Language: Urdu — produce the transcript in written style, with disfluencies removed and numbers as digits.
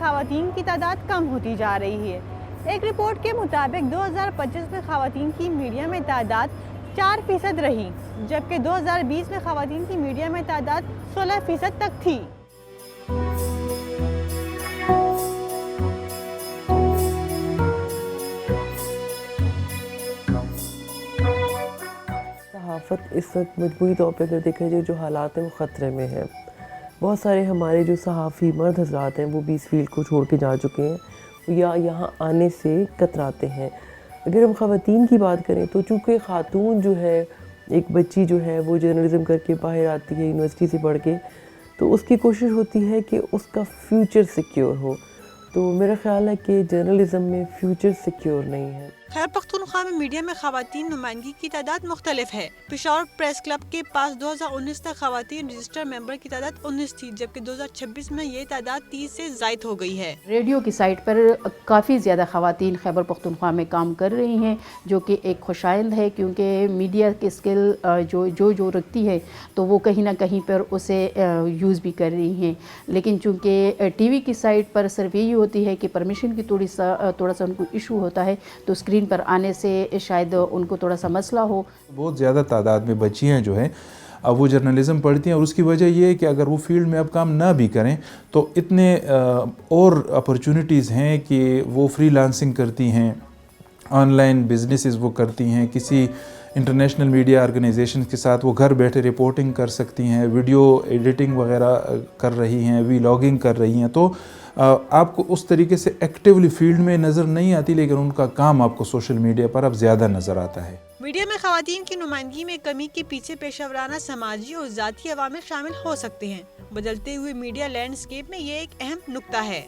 خواتین کی تعداد کم ہوتی جا رہی ہے۔ ایک رپورٹ کے مطابق 2025 میں خواتین کی میڈیا میں تعداد 4% رہی، جبکہ 2020 میں خواتین کی میڈیا میں تعداد 16% تک تھی۔ صحافت اس وقت مجموعی طور پہ اگر دیکھا جائے جو حالات ہیں وہ خطرے میں ہیں۔ بہت سارے ہمارے جو صحافی مرد حضرات ہیں وہ بھی اس فیلڈ کو چھوڑ کے جا چکے ہیں یا یہاں آنے سے کتراتے ہیں۔ اگر ہم خواتین کی بات کریں تو چونکہ خاتون جو ہے، ایک بچی جو ہے وہ جرنلزم کر کے باہر آتی ہے یونیورسٹی سے پڑھ کے، تو اس کی کوشش ہوتی ہے کہ اس کا فیوچر سیکیور ہو۔ تو میرا خیال ہے کہ جرنلزم میں فیوچر سیکیور نہیں ہے۔ خیبر پختونخوا میں میڈیا میں خواتین نمائندگی کی تعداد مختلف ہے۔ پشاور پریس کلب کے پاس 2019 تک خواتین رجسٹر ممبر کی تعداد 19 تھی، جبکہ 2026 میں یہ تعداد 30 سے زائد ہو گئی ہے۔ ریڈیو کی سائٹ پر کافی زیادہ خواتین خیبر پختونخوا میں کام کر رہی ہیں، جو کہ ایک خوشائند ہے، کیونکہ میڈیا کے اسکل جو رکھتی ہے تو وہ کہیں نہ کہیں پر اسے یوز بھی کر رہی ہیں۔ لیکن چونکہ ٹی وی کی سائٹ پر صرف یہی ہوتی ہے کہ پرمیشن کی تھوڑا سا ان کو ایشو ہوتا ہے، تو اسکرین پر آنے سے شاید ان کو تھوڑا سا مسئلہ ہو۔ بہت زیادہ تعداد میں بچیاں جو ہیں اب وہ جرنلزم پڑھتی ہیں، اور اس کی وجہ یہ ہے کہ اگر وہ فیلڈ میں اب کام نہ بھی کریں تو اتنے اور اپرچونٹیز ہیں کہ وہ فری لانسنگ کرتی ہیں، آن لائن بزنسز وہ کرتی ہیں، کسی انٹرنیشنل میڈیا آرگنائزیشن کے ساتھ وہ گھر بیٹھے رپورٹنگ کر سکتی ہیں، ویڈیو ایڈیٹنگ وغیرہ کر رہی ہیں، ولاگنگ کر رہی ہیں۔ تو آپ کو اس طریقے سے ایکٹیولی فیلڈ میں نظر نہیں آتی، لیکن ان کا کام آپ کو سوشل میڈیا پر اب زیادہ نظر آتا ہے۔ میڈیا میں خواتین کی نمائندگی میں کمی کے پیچھے پیشہ ورانہ سماجی اور ذاتی عوامل شامل ہو سکتے ہیں۔ بدلتے ہوئے میڈیا لینڈسکیپ میں یہ ایک اہم نکتہ ہے۔